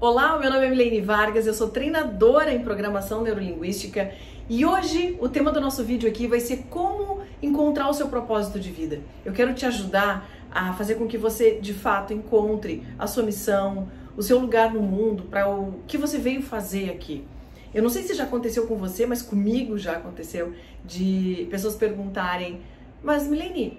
Olá, meu nome é Milene Vargas, eu sou treinadora em programação neurolinguística e hoje o tema do nosso vídeo aqui vai ser como encontrar o seu propósito de vida. Eu quero te ajudar a fazer com que você de fato encontre a sua missão, o seu lugar no mundo, para o que você veio fazer aqui. Eu não sei se já aconteceu com você, mas comigo já aconteceu de pessoas perguntarem: mas Milene,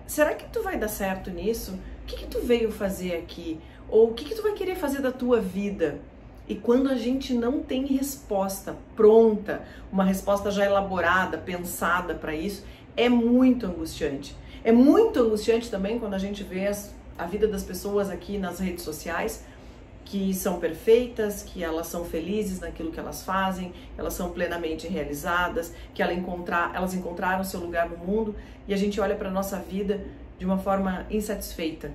será que tu vai dar certo nisso? O que tu veio fazer aqui? Ou o que tu vai querer fazer da tua vida? E quando a gente não tem resposta pronta, uma resposta já elaborada, pensada para isso, é muito angustiante. É muito angustiante também quando a gente vê a vida das pessoas aqui nas redes sociais, que são perfeitas, que elas são felizes naquilo que elas fazem, elas são plenamente realizadas, que elas encontraram seu lugar no mundo, e a gente olha para a nossa vida de uma forma insatisfeita.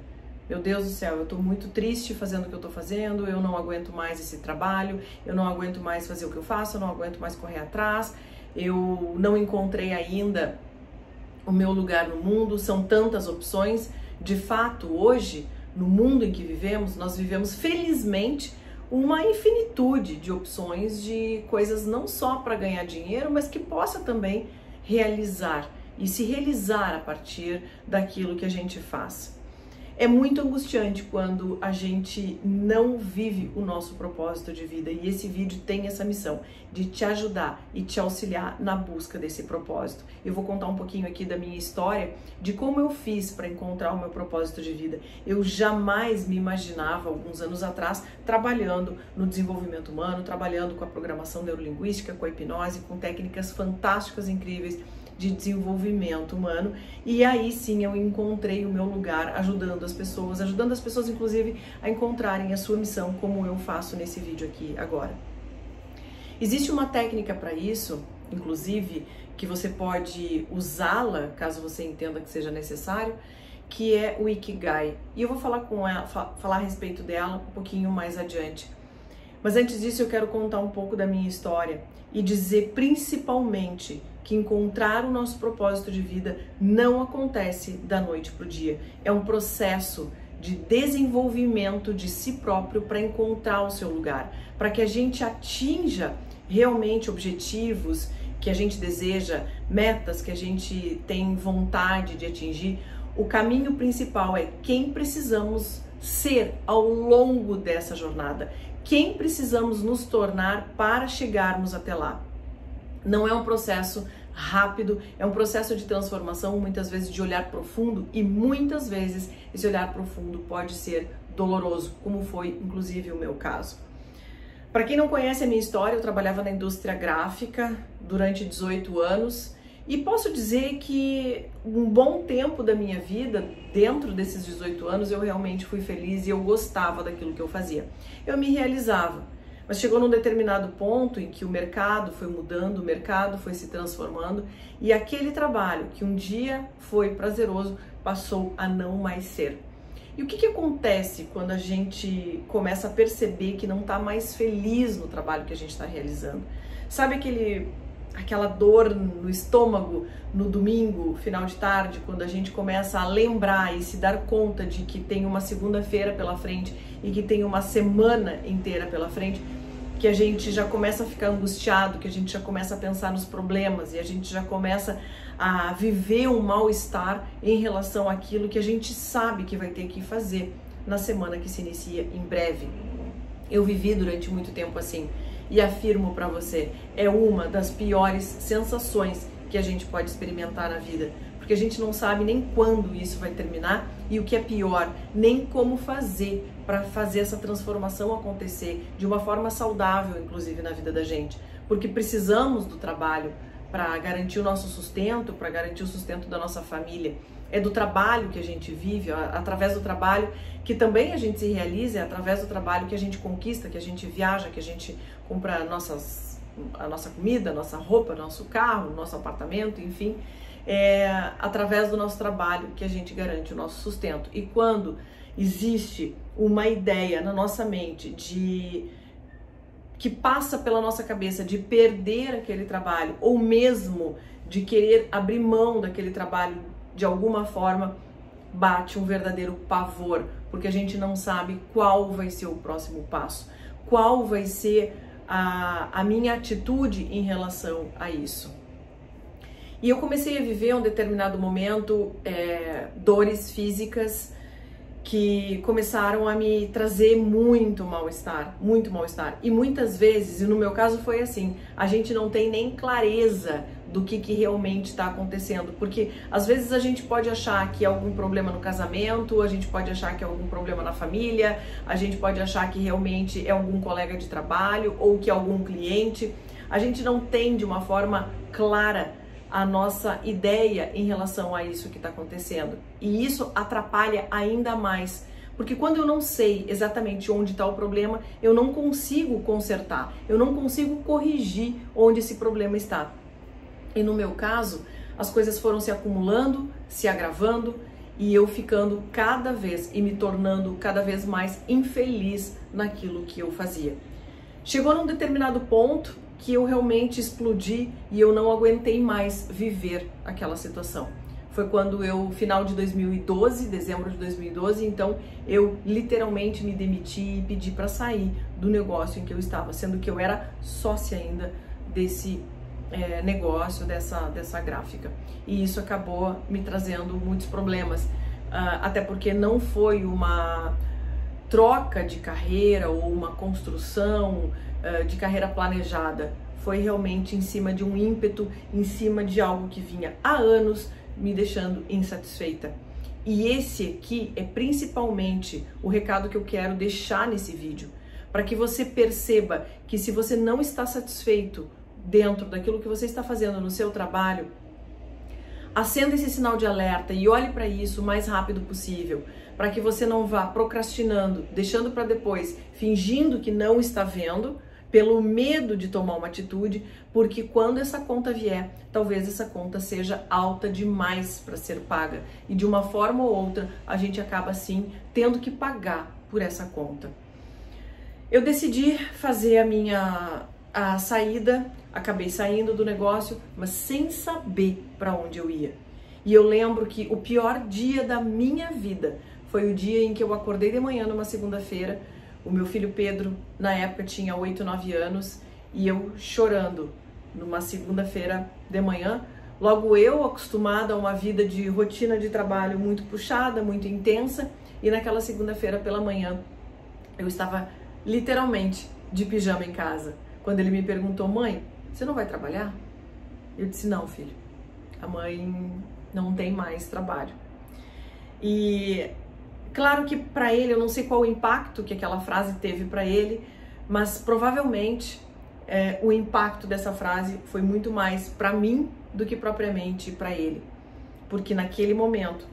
Meu Deus do céu, eu tô muito triste fazendo o que eu tô fazendo, eu não aguento mais esse trabalho, eu não aguento mais fazer o que eu faço, eu não aguento mais correr atrás, eu não encontrei ainda o meu lugar no mundo, são tantas opções. De fato, hoje, no mundo em que vivemos, nós vivemos felizmente uma infinitude de opções de coisas não só para ganhar dinheiro, mas que possa também realizar e se realizar a partir daquilo que a gente faz. É muito angustiante quando a gente não vive o nosso propósito de vida, e esse vídeo tem essa missão de te ajudar e te auxiliar na busca desse propósito. Eu vou contar um pouquinho aqui da minha história, de como eu fiz para encontrar o meu propósito de vida. Eu jamais me imaginava, alguns anos atrás, trabalhando no desenvolvimento humano, trabalhando com a programação neurolinguística, com a hipnose, com técnicas fantásticas, incríveis de desenvolvimento humano, e aí sim eu encontrei o meu lugar ajudando as pessoas inclusive a encontrarem a sua missão, como eu faço nesse vídeo aqui agora. Existe uma técnica para isso, inclusive, que você pode usá-la, caso você entenda que seja necessário, que é o Ikigai, e eu vou falar a respeito dela um pouquinho mais adiante. Mas antes disso eu quero contar um pouco da minha história e dizer principalmente que encontrar o nosso propósito de vida não acontece da noite para o dia. É um processo de desenvolvimento de si próprio para encontrar o seu lugar, para que a gente atinja realmente objetivos que a gente deseja, metas que a gente tem vontade de atingir. O caminho principal é quem precisamos ser ao longo dessa jornada, quem precisamos nos tornar para chegarmos até lá. Não é um processo rápido, é um processo de transformação, muitas vezes de olhar profundo, e muitas vezes esse olhar profundo pode ser doloroso, como foi inclusive o meu caso. Para quem não conhece a minha história, eu trabalhava na indústria gráfica durante 18 anos e posso dizer que um bom tempo da minha vida, dentro desses 18 anos, eu realmente fui feliz e eu gostava daquilo que eu fazia. Eu me realizava. Mas chegou num determinado ponto em que o mercado foi mudando, o mercado foi se transformando, e aquele trabalho que um dia foi prazeroso passou a não mais ser. E o que acontece quando a gente começa a perceber que não está mais feliz no trabalho que a gente está realizando? Sabe aquela dor no estômago no domingo, final de tarde, quando a gente começa a lembrar e se dar conta de que tem uma segunda-feira pela frente e que tem uma semana inteira pela frente, que a gente já começa a ficar angustiado, que a gente já começa a pensar nos problemas e a gente já começa a viver um mal-estar em relação àquilo que a gente sabe que vai ter que fazer na semana que se inicia em breve. Eu vivi durante muito tempo assim. E afirmo para você, é uma das piores sensações que a gente pode experimentar na vida, porque a gente não sabe nem quando isso vai terminar e, o que é pior, nem como fazer para fazer essa transformação acontecer de uma forma saudável, inclusive na vida da gente, porque precisamos do trabalho para garantir o nosso sustento, para garantir o sustento da nossa família. É do trabalho que a gente vive, através do trabalho que também a gente se realiza, é através do trabalho que a gente conquista, que a gente viaja, que a gente compra a nossa comida, a nossa roupa, nosso carro, nosso apartamento, enfim. É através do nosso trabalho que a gente garante o nosso sustento. E quando existe uma ideia na nossa mente que passa pela nossa cabeça de perder aquele trabalho, ou mesmo de querer abrir mão daquele trabalho de alguma forma, bate um verdadeiro pavor, porque a gente não sabe qual vai ser o próximo passo, qual vai ser a minha atitude em relação a isso. E eu comecei a viver um determinado momento dores físicas que começaram a me trazer muito mal-estar. E muitas vezes, e no meu caso foi assim, a gente não tem nem clareza do que realmente está acontecendo, porque às vezes a gente pode achar que é algum problema no casamento, a gente pode achar que é algum problema na família, a gente pode achar que realmente é algum colega de trabalho ou que é algum cliente. A gente não tem de uma forma clara a nossa ideia em relação a isso que está acontecendo. E isso atrapalha ainda mais, porque quando eu não sei exatamente onde está o problema, eu não consigo consertar, eu não consigo corrigir onde esse problema está. E no meu caso, as coisas foram se acumulando, se agravando, e eu ficando cada vez e me tornando cada vez mais infeliz naquilo que eu fazia. Chegou num determinado ponto que eu realmente explodi e eu não aguentei mais viver aquela situação. Foi quando eu, final de 2012, dezembro de 2012, então eu literalmente me demiti e pedi para sair do negócio em que eu estava, sendo que eu era sócia ainda desse negócio, dessa gráfica. E isso acabou me trazendo muitos problemas, até porque não foi uma troca de carreira ou uma construção de carreira planejada, foi realmente em cima de um ímpeto, em cima de algo que vinha há anos me deixando insatisfeita. E esse aqui é principalmente o recado que eu quero deixar nesse vídeo, para que você perceba que se você não está satisfeito dentro daquilo que você está fazendo no seu trabalho, acenda esse sinal de alerta e olhe para isso o mais rápido possível, para que você não vá procrastinando, deixando para depois, fingindo que não está vendo, pelo medo de tomar uma atitude, porque quando essa conta vier, talvez essa conta seja alta demais para ser paga. E de uma forma ou outra, a gente acaba assim tendo que pagar por essa conta. Eu decidi fazer a saída, acabei saindo do negócio, mas sem saber para onde eu ia. E eu lembro que o pior dia da minha vida foi o dia em que eu acordei de manhã numa segunda-feira. O meu filho Pedro, na época, tinha 8, 9 anos, e eu chorando numa segunda-feira de manhã. Logo eu, acostumada a uma vida de rotina de trabalho muito puxada, muito intensa, e naquela segunda-feira pela manhã eu estava literalmente de pijama em casa. Quando ele me perguntou: mãe, você não vai trabalhar? Eu disse: não, filho, a mãe não tem mais trabalho. E claro que para ele, eu não sei qual o impacto que aquela frase teve para ele, mas provavelmente o impacto dessa frase foi muito mais para mim do que propriamente para ele. Porque naquele momento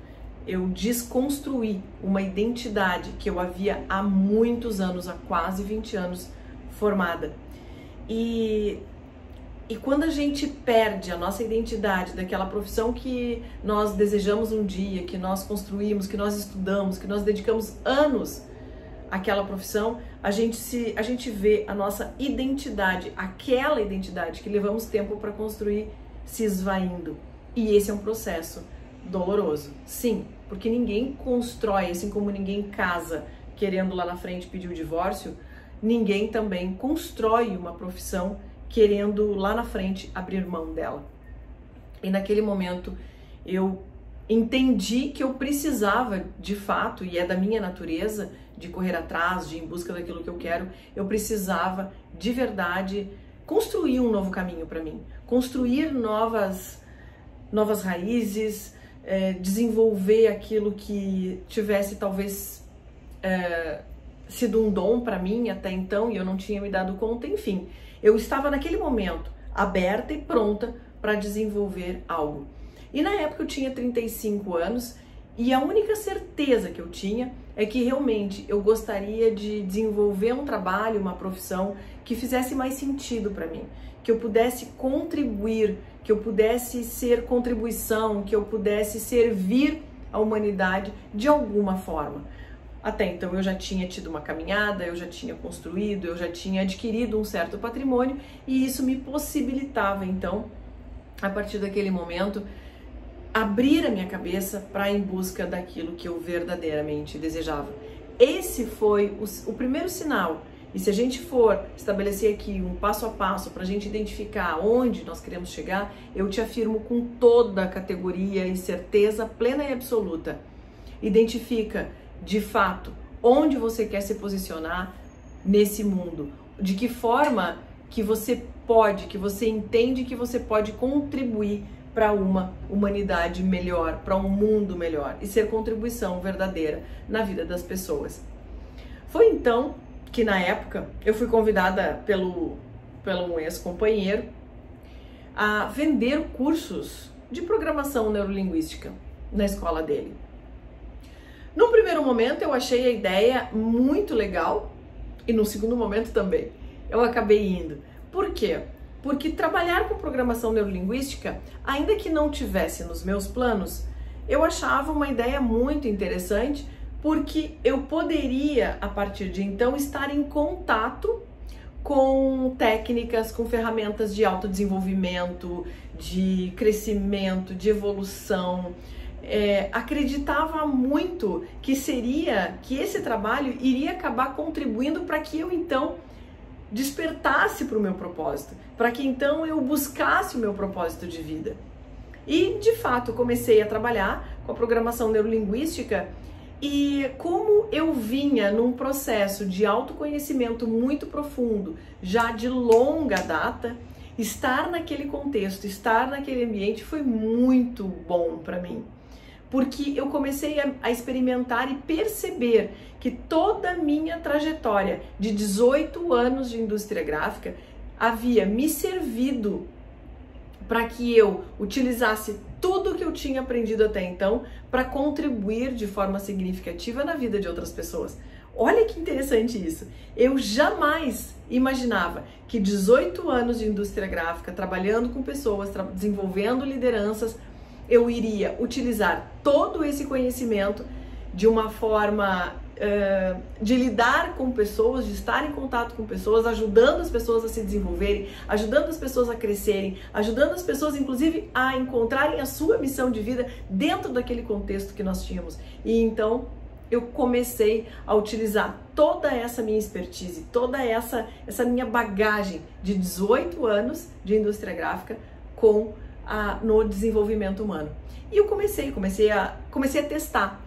eu desconstruí uma identidade que eu havia há muitos anos, há quase 20 anos, formada. E quando a gente perde a nossa identidade daquela profissão que nós desejamos um dia, que nós construímos, que nós estudamos, que nós dedicamos anos àquela profissão, a gente vê a nossa identidade, aquela identidade que levamos tempo para construir, se esvaindo. E esse é um processo doloroso. Sim, porque ninguém constrói, assim como ninguém casa querendo lá na frente pedir o divórcio, ninguém também constrói uma profissão querendo lá na frente abrir mão dela. E naquele momento eu entendi que eu precisava, de fato, e é da minha natureza, de correr atrás, de ir em busca daquilo que eu quero, eu precisava, de verdade, construir um novo caminho para mim, construir novas raízes, desenvolver aquilo que tivesse talvez sido um dom para mim até então e eu não tinha me dado conta, enfim. Eu estava naquele momento aberta e pronta para desenvolver algo. E na época eu tinha 35 anos e a única certeza que eu tinha é que realmente eu gostaria de desenvolver um trabalho, uma profissão que fizesse mais sentido para mim, que eu pudesse contribuir, que eu pudesse ser contribuição, que eu pudesse servir a humanidade de alguma forma. Até então eu já tinha tido uma caminhada, eu já tinha construído, eu já tinha adquirido um certo patrimônio e isso me possibilitava então, a partir daquele momento, abrir a minha cabeça para ir em busca daquilo que eu verdadeiramente desejava. esse foi o primeiro sinal. E se a gente for estabelecer aqui um passo a passo para a gente identificar onde nós queremos chegar, eu te afirmo com toda a categoria e certeza plena e absoluta. Identifica, de fato, onde você quer se posicionar nesse mundo. De que forma que você pode, que você entende que você pode contribuir para uma humanidade melhor, para um mundo melhor e ser contribuição verdadeira na vida das pessoas. Foi então que na época eu fui convidada pelo um ex-companheiro a vender cursos de programação neurolinguística na escola dele. Num primeiro momento eu achei a ideia muito legal e no segundo momento também eu acabei indo. Por quê? Porque trabalhar com programação neurolinguística, ainda que não tivesse nos meus planos, eu achava uma ideia muito interessante, porque eu poderia, a partir de então, estar em contato com técnicas, com ferramentas de autodesenvolvimento, de crescimento, de evolução. Acreditava muito que esse trabalho iria acabar contribuindo para que eu então despertasse para o meu propósito, para que então eu buscasse o meu propósito de vida. E de fato comecei a trabalhar com a programação neurolinguística. E como eu vinha num processo de autoconhecimento muito profundo, já de longa data, estar naquele contexto, estar naquele ambiente foi muito bom para mim. Porque eu comecei a experimentar e perceber que toda a minha trajetória de 18 anos de indústria gráfica havia me servido para que eu utilizasse tudo que eu tinha aprendido até então para contribuir de forma significativa na vida de outras pessoas. Olha que interessante isso. Eu jamais imaginava que 18 anos de indústria gráfica, trabalhando com pessoas, desenvolvendo lideranças, eu iria utilizar todo esse conhecimento de uma forma de lidar com pessoas, de estar em contato com pessoas, ajudando as pessoas a se desenvolverem, ajudando as pessoas a crescerem, ajudando as pessoas, inclusive, a encontrarem a sua missão de vida dentro daquele contexto que nós tínhamos. E então eu comecei a utilizar toda essa minha expertise, toda essa minha bagagem de 18 anos de indústria gráfica no desenvolvimento humano. E eu comecei a testar.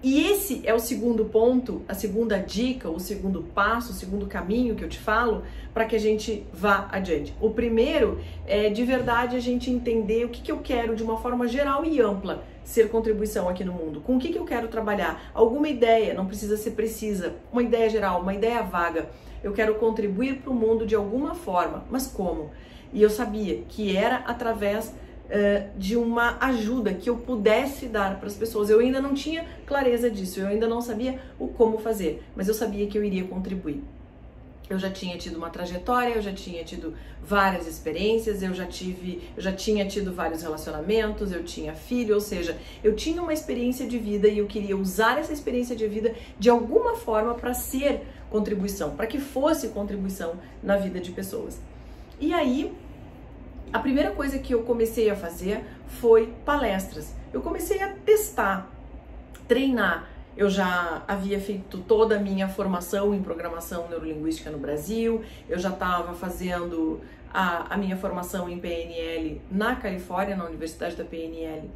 E esse é o segundo ponto, a segunda dica, o segundo passo, o segundo caminho que eu te falo para que a gente vá adiante. O primeiro é, de verdade, a gente entender o que eu quero de uma forma geral e ampla ser contribuição aqui no mundo. Com o que eu quero trabalhar? Alguma ideia, não precisa ser precisa, uma ideia geral, uma ideia vaga. Eu quero contribuir para o mundo de alguma forma, mas como? E eu sabia que era através de uma ajuda que eu pudesse dar para as pessoas. Eu ainda não tinha clareza disso, eu ainda não sabia o como fazer, mas eu sabia que eu iria contribuir. Eu já tinha tido uma trajetória, eu já tinha tido várias experiências, eu já tinha tido vários relacionamentos, eu tinha filho, ou seja, eu tinha uma experiência de vida e eu queria usar essa experiência de vida de alguma forma para ser contribuição, para que fosse contribuição na vida de pessoas. E aí, a primeira coisa que eu comecei a fazer foi palestras. Eu comecei a testar, treinar. Eu já havia feito toda a minha formação em programação neurolinguística no Brasil, eu já estava fazendo a minha formação em PNL na Califórnia, na Universidade da PNL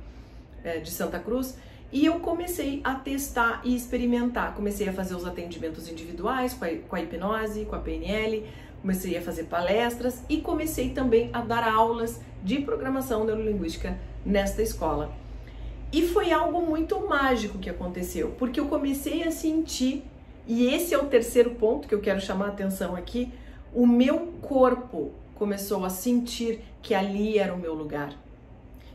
de Santa Cruz, e eu comecei a testar e experimentar. Comecei a fazer os atendimentos individuais com a hipnose, com a PNL, comecei a fazer palestras e comecei também a dar aulas de programação neurolinguística nesta escola. E foi algo muito mágico que aconteceu, porque eu comecei a sentir, e esse é o terceiro ponto que eu quero chamar a atenção aqui, o meu corpo começou a sentir que ali era o meu lugar.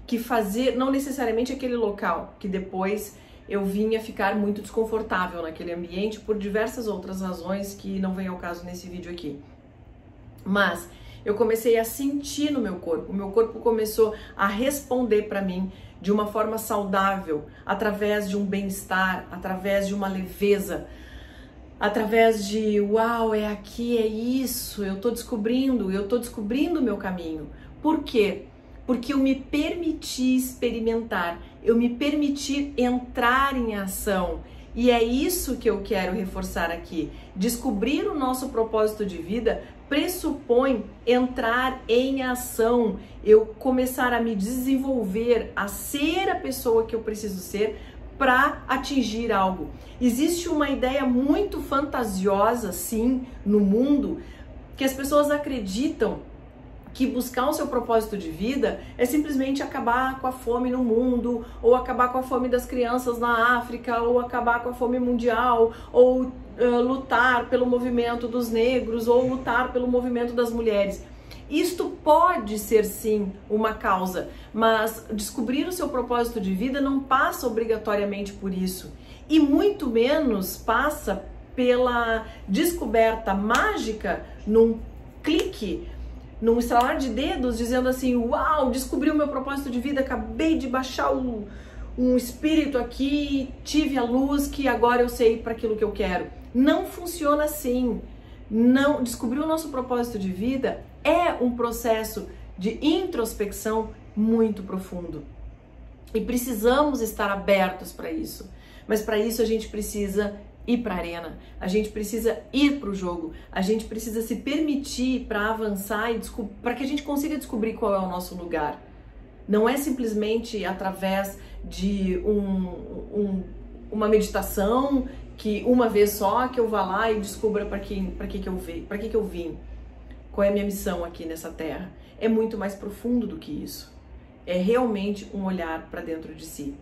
Que fazer, não necessariamente aquele local, que depois eu vinha ficar muito desconfortável naquele ambiente por diversas outras razões que não vem ao caso nesse vídeo aqui. Mas eu comecei a sentir no meu corpo, o meu corpo começou a responder para mim de uma forma saudável, através de um bem-estar, através de uma leveza, através de uau, é aqui, é isso, eu tô descobrindo o meu caminho. Por quê? Porque eu me permiti experimentar, eu me permiti entrar em ação E é isso que eu quero reforçar aqui. Descobrir o nosso propósito de vida pressupõe entrar em ação, eu começar a me desenvolver, a ser a pessoa que eu preciso ser para atingir algo. Existe uma ideia muito fantasiosa, sim, no mundo, que as pessoas acreditam que buscar o seu propósito de vida é simplesmente acabar com a fome no mundo, ou acabar com a fome das crianças na África, ou acabar com a fome mundial, ou lutar pelo movimento dos negros, ou lutar pelo movimento das mulheres. Isto pode ser sim uma causa, mas descobrir o seu propósito de vida não passa obrigatoriamente por isso, e muito menos passa pela descoberta mágica num clique, num estralar de dedos, dizendo assim: uau, descobri o meu propósito de vida, acabei de baixar um espírito aqui, tive a luz que agora eu sei para aquilo que eu quero. Não funciona assim. Não, descobrir o nosso propósito de vida é um processo de introspecção muito profundo. E precisamos estar abertos para isso. Mas para isso a gente precisa ir para a arena, a gente precisa ir para o jogo, a gente precisa se permitir para avançar e para que a gente consiga descobrir qual é o nosso lugar. Não é simplesmente através de uma meditação que uma vez só que eu vá lá e descubra para que eu vim, qual é a minha missão aqui nessa terra. É muito mais profundo do que isso. É realmente um olhar para dentro de si.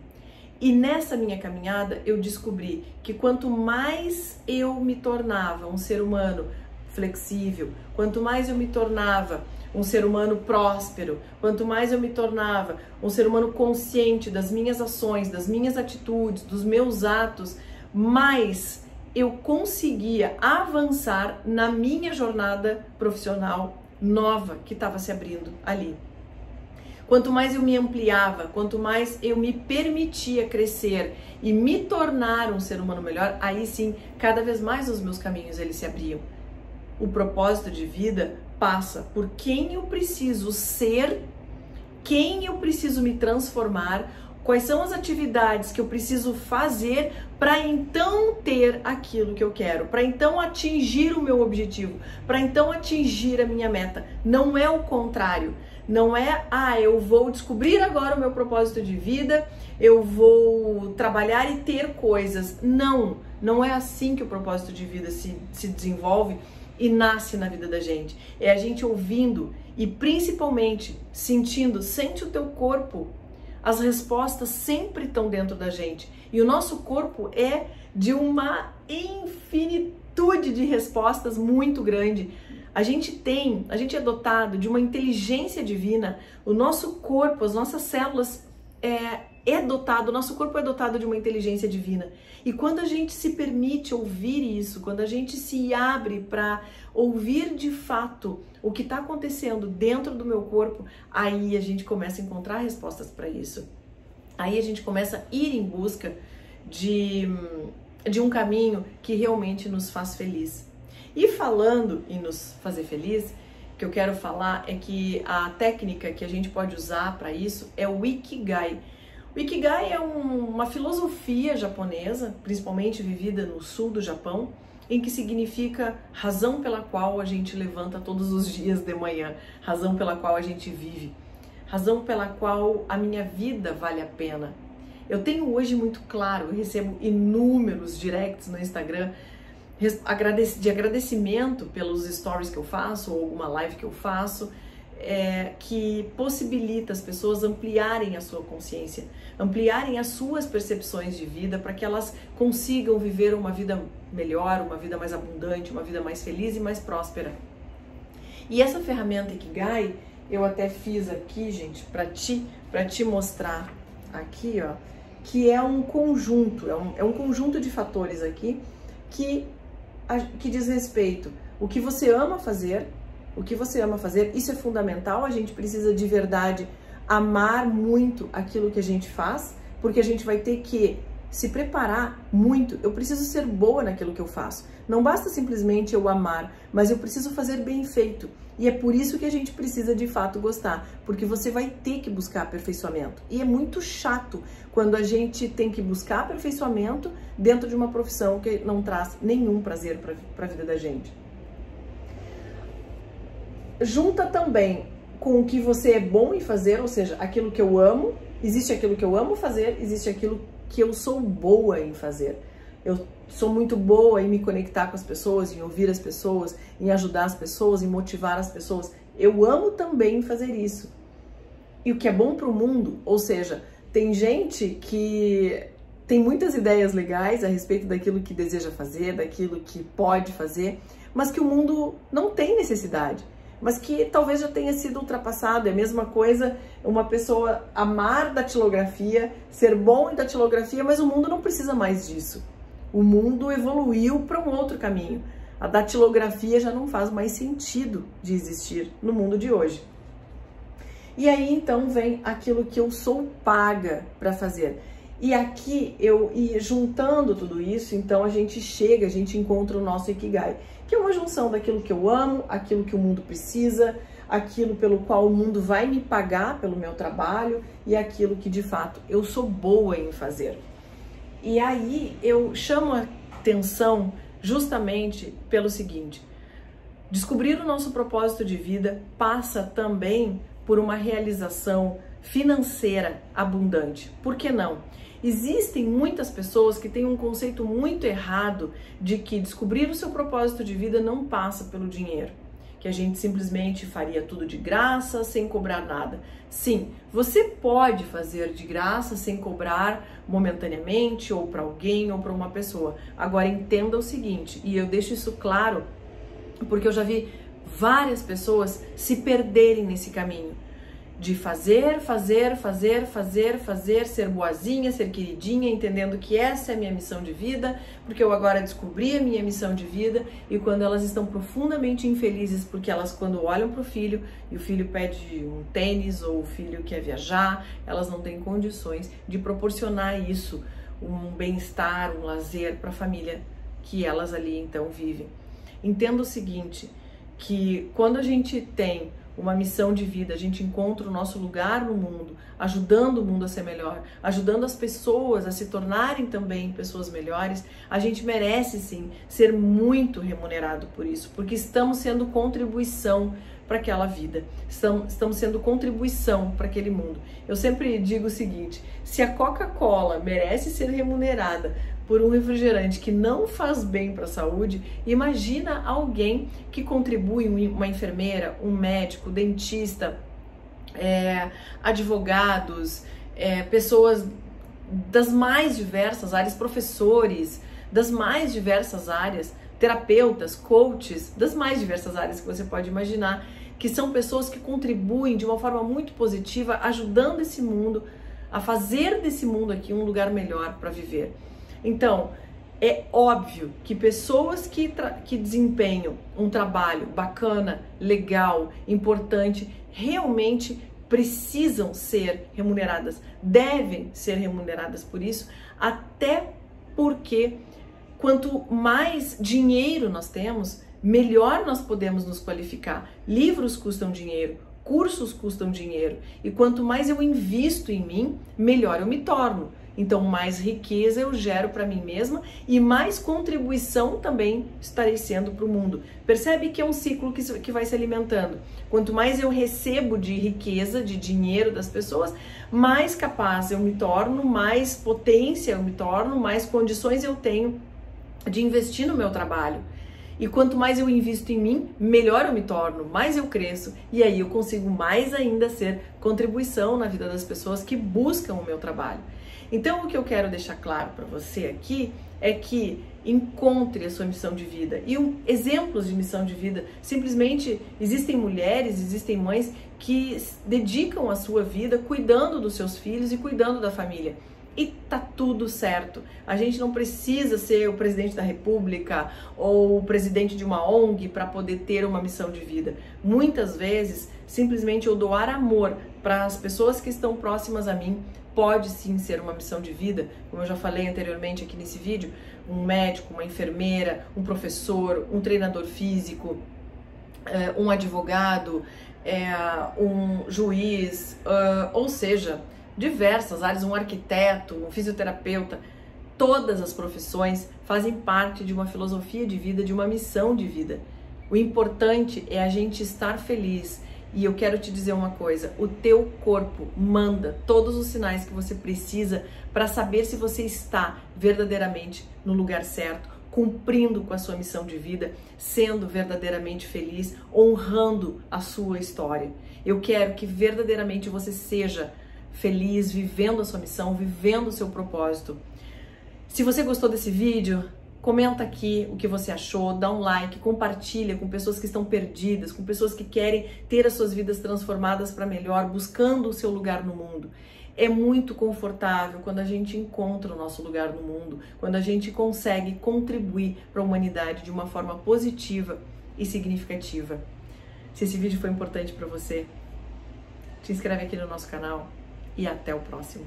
E nessa minha caminhada eu descobri que quanto mais eu me tornava um ser humano flexível, quanto mais eu me tornava um ser humano próspero, quanto mais eu me tornava um ser humano consciente das minhas ações, das minhas atitudes, dos meus atos, mais eu conseguia avançar na minha jornada profissional nova que estava se abrindo ali. Quanto mais eu me ampliava, quanto mais eu me permitia crescer e me tornar um ser humano melhor, aí sim, cada vez mais os meus caminhos eles se abriam. O propósito de vida passa por quem eu preciso ser, quem eu preciso me transformar, quais são as atividades que eu preciso fazer para então ter aquilo que eu quero, para então atingir o meu objetivo, para então atingir a minha meta. Não é o contrário. Não é, eu vou descobrir agora o meu propósito de vida, eu vou trabalhar e ter coisas. Não, não é assim que o propósito de vida se desenvolve e nasce na vida da gente. É a gente ouvindo e principalmente sentindo, sente o teu corpo. As respostas sempre estão dentro da gente. E o nosso corpo é de uma infinitude de respostas muito grande. A gente é dotado de uma inteligência divina. O nosso corpo, as nossas células o nosso corpo é dotado de uma inteligência divina. E quando a gente se permite ouvir isso, quando a gente se abre para ouvir de fato o que está acontecendo dentro do meu corpo, aí a gente começa a encontrar respostas para isso. Aí a gente começa a ir em busca de um caminho que realmente nos faz feliz. E falando em nos fazer feliz, o que eu quero falar é que a técnica que a gente pode usar para isso é o Ikigai. O Ikigai é uma filosofia japonesa, principalmente vivida no sul do Japão, em que significa razão pela qual a gente levanta todos os dias de manhã, razão pela qual a gente vive, razão pela qual a minha vida vale a pena. Eu tenho hoje muito claro, eu recebo inúmeros directs no Instagram de agradecimento pelos stories que eu faço ou alguma live que eu faço, que possibilita as pessoas ampliarem a sua consciência, ampliarem as suas percepções de vida para que elas consigam viver uma vida melhor, uma vida mais abundante, uma vida mais feliz e mais próspera. E essa ferramenta Ikigai, eu até fiz aqui, gente, para te mostrar aqui, ó, que é um conjunto, é um conjunto de fatores aqui que diz respeito o que você ama fazer, isso é fundamental. A gente precisa de verdade amar muito aquilo que a gente faz, porque a gente vai ter que se preparar muito. Eu preciso ser boa naquilo que eu faço. Não basta simplesmente eu amar, mas eu preciso fazer bem feito. E é por isso que a gente precisa de fato gostar, porque você vai ter que buscar aperfeiçoamento. E é muito chato quando a gente tem que buscar aperfeiçoamento dentro de uma profissão que não traz nenhum prazer para a vida da gente. Junta também com o que você é bom em fazer, ou seja, aquilo que eu amo. Existe aquilo que eu amo fazer, existe aquilo que eu sou boa em fazer. Eu sou muito boa em me conectar com as pessoas, em ouvir as pessoas, em ajudar as pessoas, em motivar as pessoas. Eu amo também fazer isso. E o que é bom para o mundo, ou seja, tem gente que tem muitas ideias legais a respeito daquilo que deseja fazer, daquilo que pode fazer, mas que o mundo não tem necessidade, mas que talvez já tenha sido ultrapassado. É a mesma coisa uma pessoa amar datilografia, ser bom em datilografia, mas o mundo não precisa mais disso. O mundo evoluiu para um outro caminho. A datilografia já não faz mais sentido de existir no mundo de hoje. E aí então vem aquilo que eu sou paga para fazer. E aqui e juntando tudo isso, então a gente encontra o nosso Ikigai, que é uma junção daquilo que eu amo, aquilo que o mundo precisa, aquilo pelo qual o mundo vai me pagar pelo meu trabalho e aquilo que de fato eu sou boa em fazer. E aí eu chamo a atenção justamente pelo seguinte: descobrir o nosso propósito de vida passa também por uma realização financeira abundante. Por que não? Existem muitas pessoas que têm um conceito muito errado de que descobrir o seu propósito de vida não passa pelo dinheiro, que a gente simplesmente faria tudo de graça, sem cobrar nada. Sim, você pode fazer de graça, sem cobrar momentaneamente, ou para alguém, ou para uma pessoa. Agora entenda o seguinte, e eu deixo isso claro, porque eu já vi várias pessoas se perderem nesse caminho de fazer, ser boazinha, ser queridinha, entendendo que essa é a minha missão de vida, porque eu agora descobri a minha missão de vida. E quando elas estão profundamente infelizes, porque elas, quando olham para o filho e o filho pede um tênis ou o filho quer viajar, elas não têm condições de proporcionar isso, um bem-estar, um lazer para a família que elas ali então vivem. Entenda o seguinte, que quando a gente tem uma missão de vida, a gente encontra o nosso lugar no mundo, ajudando o mundo a ser melhor, ajudando as pessoas a se tornarem também pessoas melhores, a gente merece sim ser muito remunerado por isso, porque estamos sendo contribuição para aquela vida, estamos sendo contribuição para aquele mundo. Eu sempre digo o seguinte: se a Coca-Cola merece ser remunerada por um refrigerante que não faz bem para a saúde, imagina alguém que contribui, uma enfermeira, um médico, dentista, advogados, pessoas das mais diversas áreas, professores das mais diversas áreas, terapeutas, coaches das mais diversas áreas que você pode imaginar, que são pessoas que contribuem de uma forma muito positiva, ajudando esse mundo a fazer desse mundo aqui um lugar melhor para viver. Então, é óbvio que pessoas que desempenham um trabalho bacana, legal, importante, realmente precisam ser remuneradas, devem ser remuneradas por isso, até porque quanto mais dinheiro nós temos, melhor nós podemos nos qualificar. Livros custam dinheiro, cursos custam dinheiro, e quanto mais eu invisto em mim, melhor eu me torno. Então, mais riqueza eu gero para mim mesma e mais contribuição também estarei sendo para o mundo. Percebe que é um ciclo que vai se alimentando. Quanto mais eu recebo de riqueza, de dinheiro das pessoas, mais capaz eu me torno, mais potência eu me torno, mais condições eu tenho de investir no meu trabalho. E quanto mais eu invisto em mim, melhor eu me torno, mais eu cresço, e aí eu consigo mais ainda ser contribuição na vida das pessoas que buscam o meu trabalho. Então, o que eu quero deixar claro para você aqui é que encontre a sua missão de vida. E exemplos de missão de vida, simplesmente existem mulheres, existem mães que dedicam a sua vida cuidando dos seus filhos e cuidando da família. E tá tudo certo. A gente não precisa ser o presidente da República ou o presidente de uma ONG para poder ter uma missão de vida. Muitas vezes, simplesmente eu doar amor para as pessoas que estão próximas a mim pode sim ser uma missão de vida, como eu já falei anteriormente aqui nesse vídeo, um médico, uma enfermeira, um professor, um treinador físico, um advogado, um juiz, ou seja, diversas áreas, um arquiteto, um fisioterapeuta. Todas as profissões fazem parte de uma filosofia de vida, de uma missão de vida. O importante é a gente estar feliz. E eu quero te dizer uma coisa, o teu corpo manda todos os sinais que você precisa para saber se você está verdadeiramente no lugar certo, cumprindo com a sua missão de vida, sendo verdadeiramente feliz, honrando a sua história. Eu quero que verdadeiramente você seja feliz, vivendo a sua missão, vivendo o seu propósito. Se você gostou desse vídeo, comenta aqui o que você achou, dá um like, compartilha com pessoas que estão perdidas, com pessoas que querem ter as suas vidas transformadas para melhor, buscando o seu lugar no mundo. É muito confortável quando a gente encontra o nosso lugar no mundo, quando a gente consegue contribuir para a humanidade de uma forma positiva e significativa. Se esse vídeo foi importante para você, te inscreve aqui no nosso canal e até o próximo.